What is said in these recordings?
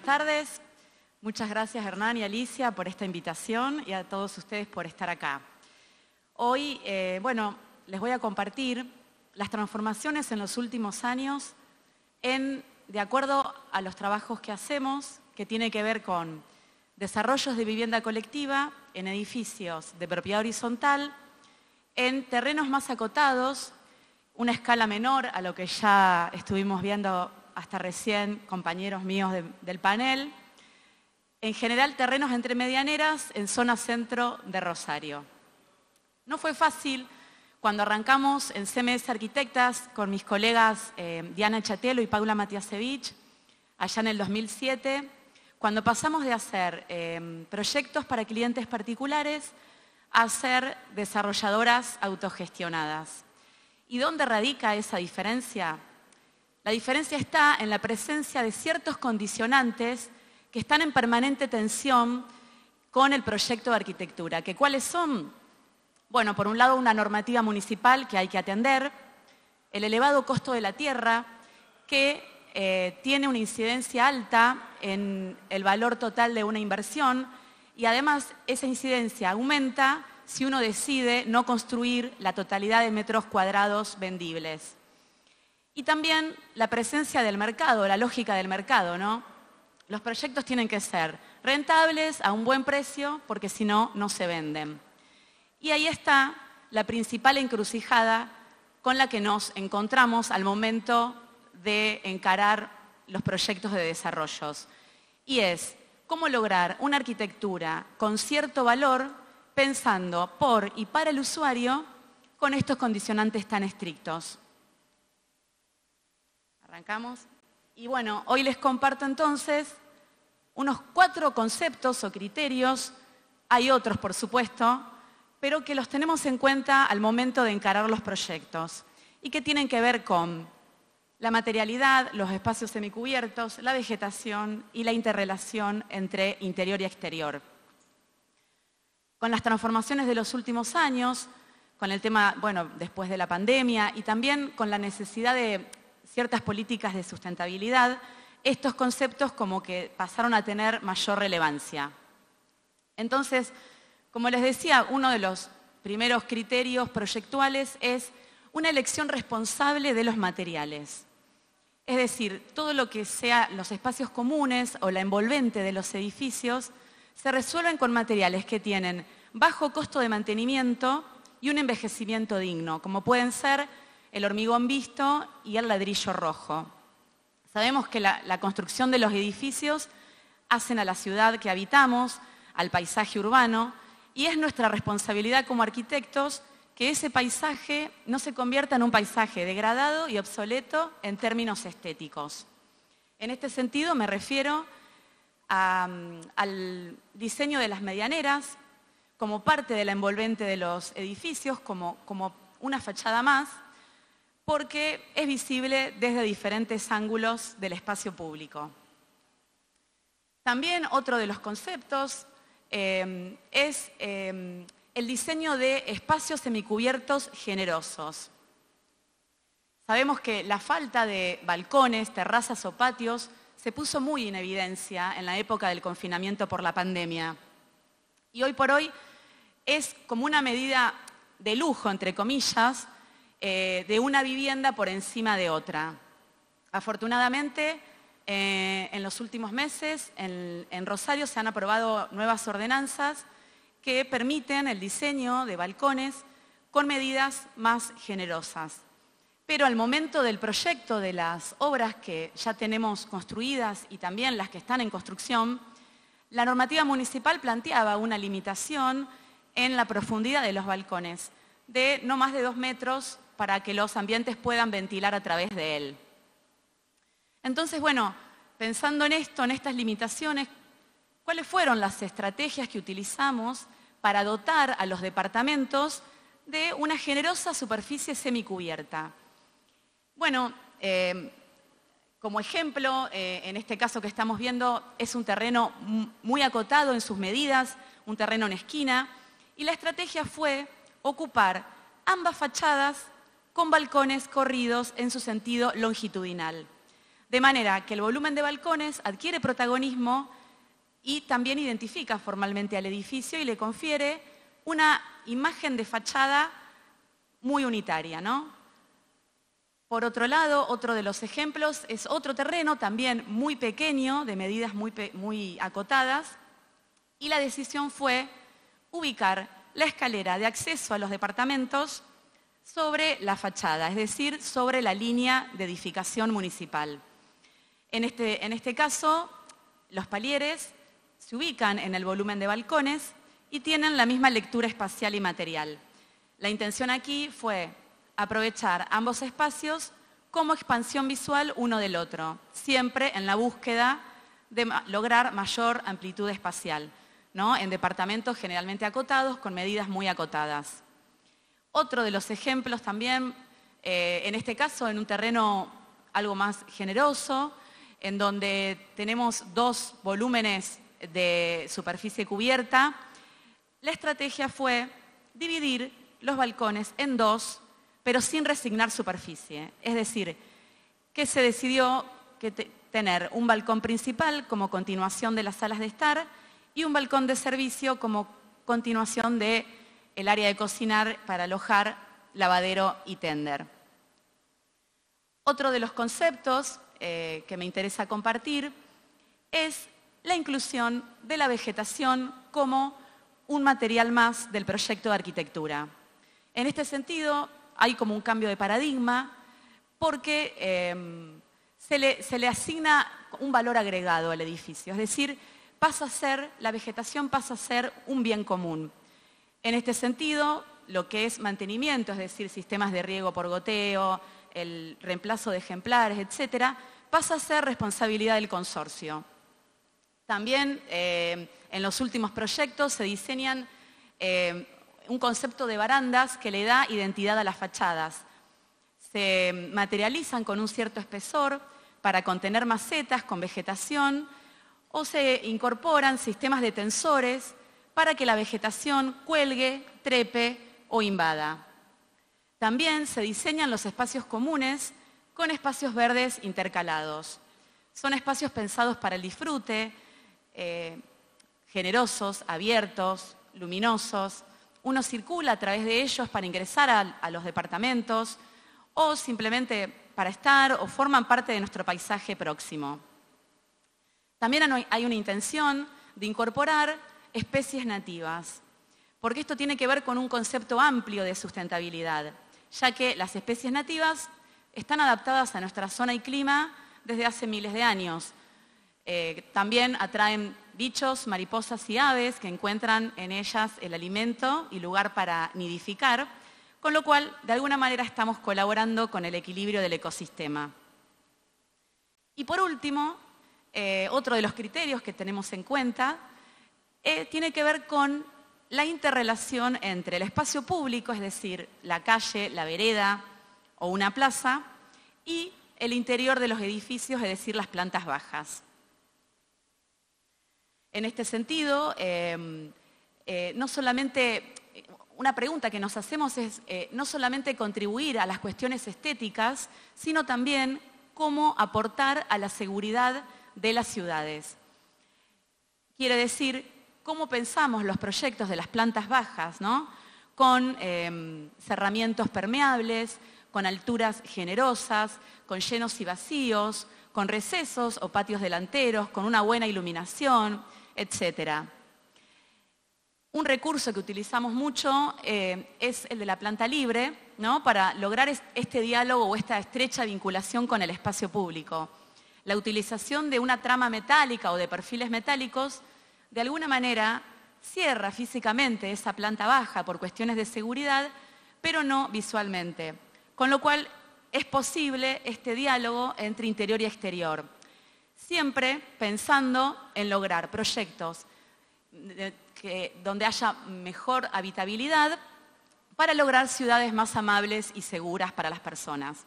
tardes. Muchas gracias Hernán y Alicia por esta invitación y a todos ustedes por estar acá. Hoy, les voy a compartir las transformaciones en los últimos años de acuerdo a los trabajos que hacemos, que tiene que ver con desarrollos de vivienda colectiva en edificios de propiedad horizontal, en terrenos más acotados, una escala menor a lo que ya estuvimos viendo hasta recién compañeros míos del panel, en general terrenos entre medianeras en zona centro de Rosario. No fue fácil cuando arrancamos en CMS Arquitectas con mis colegas Diana Chatelo y Paula Matiasevich, allá en el 2007, cuando pasamos de hacer proyectos para clientes particulares a ser desarrolladoras autogestionadas. ¿Y dónde radica esa diferencia? La diferencia está en la presencia de ciertos condicionantes que están en permanente tensión con el proyecto de arquitectura. ¿Que cuáles son? Bueno, por un lado una normativa municipal que hay que atender, el elevado costo de la tierra que tiene una incidencia alta en el valor total de una inversión y además esa incidencia aumenta si uno decide no construir la totalidad de metros cuadrados vendibles. Y también la presencia del mercado, la lógica del mercado, ¿no? Los proyectos tienen que ser rentables a un buen precio porque si no, no se venden. Y ahí está la principal encrucijada con la que nos encontramos al momento de encarar los proyectos de desarrollos. Y es cómo lograr una arquitectura con cierto valor pensando por y para el usuario con estos condicionantes tan estrictos. Arrancamos. Y bueno, hoy les comparto entonces unos 4 conceptos o criterios, hay otros por supuesto, pero que los tenemos en cuenta al momento de encarar los proyectos y que tienen que ver con la materialidad, los espacios semicubiertos, la vegetación y la interrelación entre interior y exterior. Con las transformaciones de los últimos años, con el tema, después de la pandemia y también con la necesidad de ciertas políticas de sustentabilidad, estos conceptos como que pasaron a tener mayor relevancia. Entonces, como les decía, uno de los primeros criterios proyectuales es una elección responsable de los materiales. Es decir, todo lo que sea los espacios comunes o la envolvente de los edificios se resuelven con materiales que tienen bajo costo de mantenimiento y un envejecimiento digno, como pueden ser el hormigón visto y el ladrillo rojo. Sabemos que la construcción de los edificios hacen a la ciudad que habitamos, al paisaje urbano, y es nuestra responsabilidad como arquitectos que ese paisaje no se convierta en un paisaje degradado y obsoleto en términos estéticos. En este sentido me refiero al diseño de las medianeras como parte de la envolvente de los edificios, como una fachada más, porque es visible desde diferentes ángulos del espacio público. También otro de los conceptos es el diseño de espacios semicubiertos generosos. Sabemos que la falta de balcones, terrazas o patios se puso muy en evidencia en la época del confinamiento por la pandemia. Y hoy por hoy es como una medida de lujo, entre comillas, de una vivienda por encima de otra. Afortunadamente, en los últimos meses, en Rosario se han aprobado nuevas ordenanzas que permiten el diseño de balcones con medidas más generosas. Pero al momento del proyecto de las obras que ya tenemos construidas y también las que están en construcción, la normativa municipal planteaba una limitación en la profundidad de los balcones, de no más de 2 metros para que los ambientes puedan ventilar a través de él. Entonces, pensando en esto, en estas limitaciones, ¿cuáles fueron las estrategias que utilizamos para dotar a los departamentos de una generosa superficie semicubierta? Como ejemplo, en este caso que estamos viendo, es un terreno muy acotado en sus medidas, un terreno en esquina, y la estrategia fue ocupar ambas fachadas con balcones corridos en su sentido longitudinal. De manera que el volumen de balcones adquiere protagonismo y también identifica formalmente al edificio y le confiere una imagen de fachada muy unitaria, ¿no? Por otro lado, otro de los ejemplos es otro terreno también muy pequeño, de medidas muy acotadas, y la decisión fue ubicar la escalera de acceso a los departamentos sobre la fachada, es decir, sobre la línea de edificación municipal. En este caso, los palieres se ubican en el volumen de balcones y tienen la misma lectura espacial y material. La intención aquí fue aprovechar ambos espacios como expansión visual uno del otro, siempre en la búsqueda de lograr mayor amplitud espacial, ¿no? En departamentos generalmente acotados con medidas muy acotadas. Otro de los ejemplos también, en este caso en un terreno algo más generoso, en donde tenemos 2 volúmenes de superficie cubierta, la estrategia fue dividir los balcones en 2, pero sin resignar superficie. Es decir, que se decidió tener un balcón principal como continuación de las salas de estar y un balcón de servicio como continuación del área de cocinar para alojar lavadero y tender. Otro de los conceptos que me interesa compartir es la inclusión de la vegetación como un material más del proyecto de arquitectura. En este sentido, hay como un cambio de paradigma porque se le asigna un valor agregado al edificio, es decir, la vegetación pasa a ser un bien común. En este sentido, lo que es mantenimiento, es decir, sistemas de riego por goteo, el reemplazo de ejemplares, etcétera, pasa a ser responsabilidad del consorcio. También en los últimos proyectos se diseñan un concepto de barandas que le da identidad a las fachadas. Se materializan con un cierto espesor para contener macetas con vegetación o se incorporan sistemas de tensores para que la vegetación cuelgue, trepe o invada. También se diseñan los espacios comunes con espacios verdes intercalados. Son espacios pensados para el disfrute, generosos, abiertos, luminosos. Uno circula a través de ellos para ingresar a los departamentos o simplemente para estar o forman parte de nuestro paisaje próximo. También hay una intención de incorporar especies nativas, porque esto tiene que ver con un concepto amplio de sustentabilidad, ya que las especies nativas están adaptadas a nuestra zona y clima desde hace miles de años. También atraen bichos, mariposas y aves que encuentran en ellas el alimento y lugar para nidificar, con lo cual, de alguna manera, estamos colaborando con el equilibrio del ecosistema. Y por último, otro de los criterios que tenemos en cuenta tiene que ver con la interrelación entre el espacio público, es decir, la calle, la vereda o una plaza, y el interior de los edificios, es decir, las plantas bajas. En este sentido, no solamente, una pregunta que nos hacemos es no solamente contribuir a las cuestiones estéticas, sino también cómo aportar a la seguridad de las ciudades. Quiere decir, cómo pensamos los proyectos de las plantas bajas, ¿no? Con cerramientos permeables, con alturas generosas, con llenos y vacíos, con recesos o patios delanteros, con una buena iluminación, etc. Un recurso que utilizamos mucho es el de la planta libre, ¿no? Para lograr este diálogo o esta estrecha vinculación con el espacio público. La utilización de una trama metálica o de perfiles metálicos, de alguna manera, cierra físicamente esa planta baja por cuestiones de seguridad, pero no visualmente. Con lo cual es posible este diálogo entre interior y exterior, siempre pensando en lograr proyectos donde haya mejor habitabilidad para lograr ciudades más amables y seguras para las personas.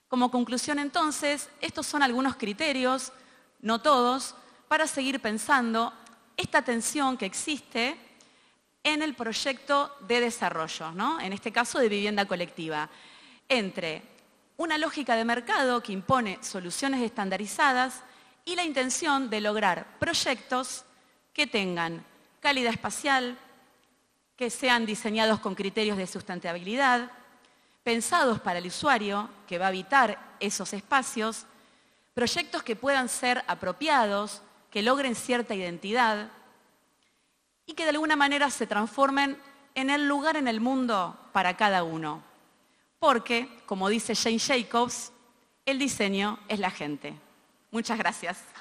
Como conclusión, entonces, estos son algunos criterios, no todos, para seguir pensando esta tensión que existe en el proyecto de desarrollo, ¿no? En este caso de vivienda colectiva, entre una lógica de mercado que impone soluciones estandarizadas y la intención de lograr proyectos que tengan calidad espacial, que sean diseñados con criterios de sustentabilidad, pensados para el usuario que va a habitar esos espacios, proyectos que puedan ser apropiados, que logren cierta identidad y que de alguna manera se transformen en el lugar en el mundo para cada uno. Porque, como dice Jane Jacobs, el diseño es la gente. Muchas gracias.